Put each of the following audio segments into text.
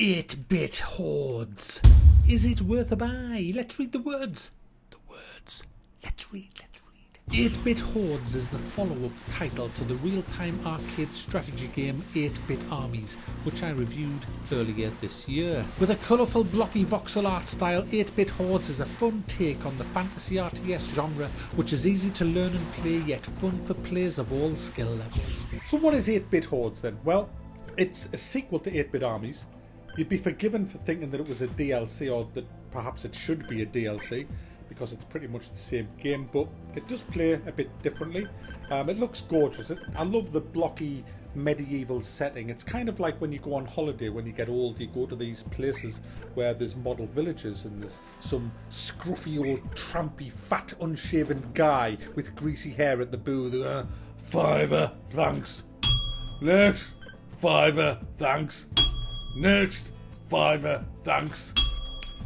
8-Bit Hordes. Is it worth a buy? Let's read the words. Let's read. 8-Bit Hordes is the follow-up title to the real-time arcade strategy game 8-Bit Armies, which I reviewed earlier this year. With a colourful blocky voxel art style, 8-Bit Hordes is a fun take on the fantasy RTS genre, which is easy to learn and play, yet fun for players of all skill levels. So what is 8-Bit Hordes then? Well, it's a sequel to 8-Bit Armies. You'd be forgiven for thinking that it was a DLC, or that perhaps it should be a DLC, because it's pretty much the same game, but it does play a bit differently. It looks gorgeous. I love the blocky medieval setting. It's kind of like when you go on holiday, when you get old, you go to these places where there's model villages and there's some scruffy old trampy fat unshaven guy with greasy hair at the booth. Fiver, thanks. Next, fiver, thanks. Next, fiver, thanks.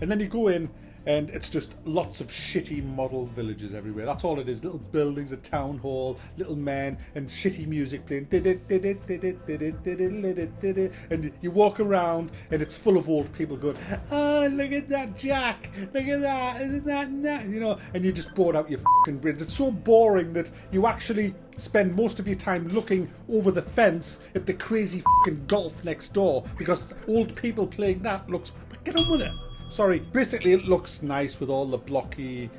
And then you go in and it's just lots of shitty model villages everywhere. That's all it is. Little buildings, a town hall, little men, and shitty music playing. And you walk around and it's full of old people going, oh, look at that Jack, look at that, isn't that nice? You know, and you just bored out your fucking brains. It's so boring that you actually spend most of your time looking over the fence at the crazy fucking golf next door, because old people playing that looks, get on with it. Sorry, basically it looks nice with all the blocky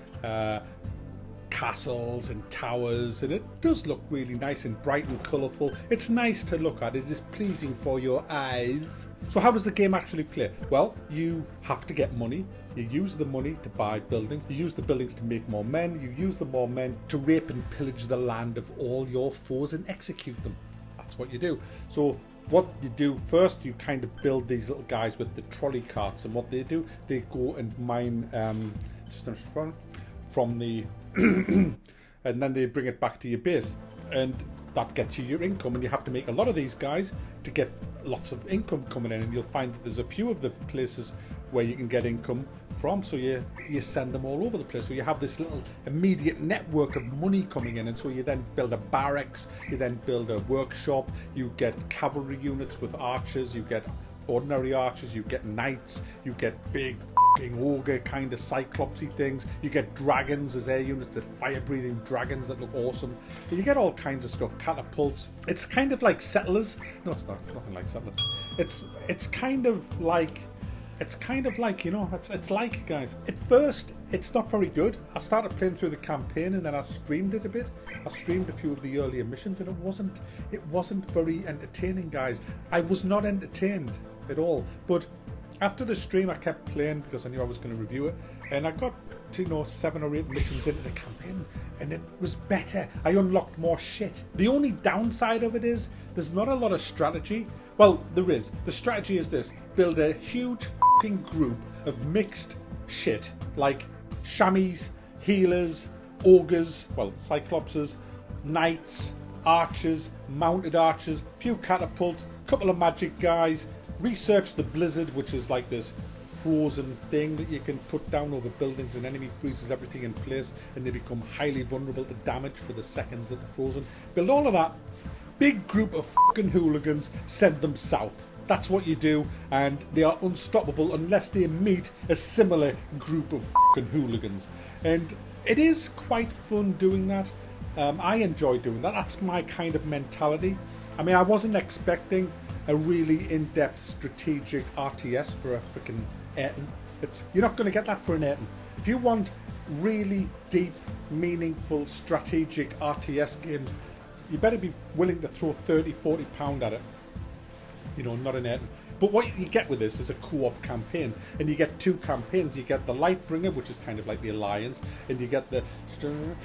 castles and towers, and it does look really nice and bright and colourful. It's nice to look at, it is pleasing for your eyes. So how does the game actually play? Well, you have to get money. You use the money to buy buildings. You use the buildings to make more men. You use the more men to rape and pillage the land of all your foes and execute them. That's what you do. So what you do first, you kind of build these little guys with the trolley carts, and what they do, they go and mine from the and then they bring it back to your base, and that gets you your income, and you have to make a lot of these guys to get lots of income coming in, and you'll find that there's a few of the places where you can get income from, so you send them all over the place, so you have this little immediate network of money coming in, and so you then build a barracks, you then build a workshop, you get cavalry units with archers, you get ordinary archers, you get knights, you get big fucking ogre kind of cyclopsy things, you get dragons as air units, the fire breathing dragons that look awesome, you get all kinds of stuff, catapults. It's kind of like Settlers. No, it's not. It's nothing like Settlers. It's kind of like, you know, it's like, guys, at first it's not very good. I started playing through the campaign and then I streamed it a bit. I streamed a few of the earlier missions and it wasn't very entertaining, guys. I was not entertained at all. But after the stream I kept playing because I knew I was going to review it, and I got to, you know, 7 or 8 missions into the campaign and it was better. I unlocked more shit. The only downside of it is there's not a lot of strategy. Well, there is. The strategy is this: build a huge fucking group of mixed shit like chamois, healers, ogres, well, cyclopses, knights, archers, mounted archers, few catapults, couple of magic guys. Research the blizzard, which is like this frozen thing that you can put down over buildings, and enemy freezes everything in place and they become highly vulnerable to damage for the seconds that they're frozen. Build all of that. Big group of fucking hooligans, send them south. That's what you do, and they are unstoppable unless they meet a similar group of fucking hooligans. And it is quite fun doing that. I enjoy doing that. That's my kind of mentality. I mean, I wasn't expecting a really in-depth strategic RTS for a freaking Ayrton. You're not going to get that for an Ayrton. If you want really deep, meaningful, strategic RTS games, you better be willing to throw £30-40 at it. You know, not an Ayrton. But what you get with this is a co-op campaign, and you get 2 campaigns. You get the Lightbringer, which is kind of like the Alliance, and you get the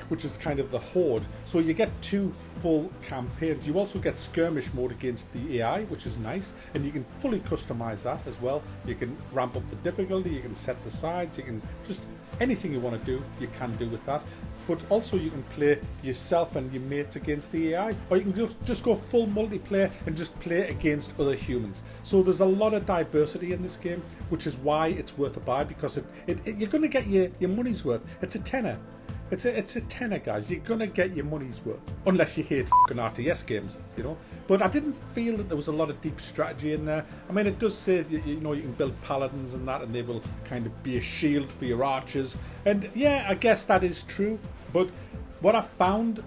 which is kind of the Horde. So you get 2 full campaigns. You also get skirmish mode against the AI, which is nice, and you can fully customize that as well. You can ramp up the difficulty, you can set the sides, you can just anything you want to do, you can do with that. But also you can play yourself and your mates against the AI, or you can just go full multiplayer and just play against other humans. So there's a lot of diversity in this game, which is why it's worth a buy, because you're going to get your money's worth. It's a tenner. It's a tenner, guys. You're gonna get your money's worth, unless you hate fucking RTS games, you know. But I didn't feel that there was a lot of deep strategy in there. I mean, it does say that, you know, you can build paladins and that, and they will kind of be a shield for your archers. And yeah, I guess that is true. But what I found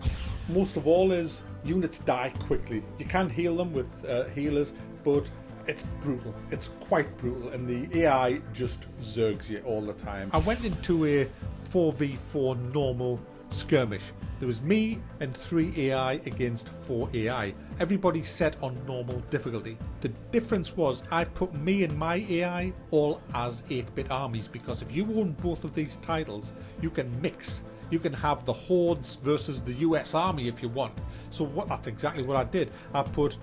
most of all is units die quickly. You can heal them with healers, but it's brutal. It's quite brutal, and the AI just zergs you all the time. I went into a 4v4 normal skirmish. There was me and 3 AI against 4 AI. Everybody set on normal difficulty. The difference was I put me and my AI all as 8-bit armies, because if you own both of these titles, you can mix. You can have the Hordes versus the US Army if you want. So that's exactly what I did. I put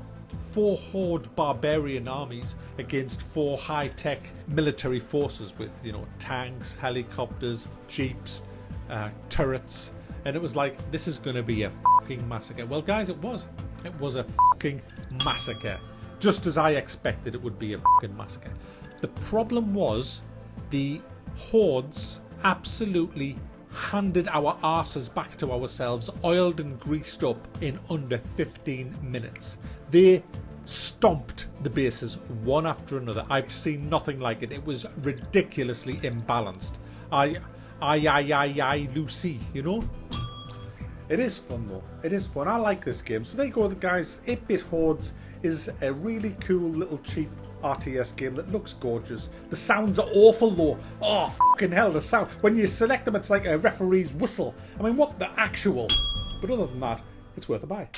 4 Horde barbarian armies against 4 high-tech military forces with, you know, tanks, helicopters, jeeps, turrets, and it was like, this is going to be a fucking massacre. Well, guys, it was a fucking massacre, just as I expected it would be a fucking massacre. The problem was the Hordes absolutely handed our arses back to ourselves, oiled and greased up in under 15 minutes. They stomped the bases one after another. I've seen nothing like it. It was ridiculously imbalanced. I, Lucy, you know? It is fun though. It is fun. I like this game. So there you go, guys. 8-Bit Hordes is a really cool little cheap RTS game that looks gorgeous. The sounds are awful though. Oh, fucking hell, the sound. When you select them, it's like a referee's whistle. I mean, what the actual? But other than that, it's worth a buy.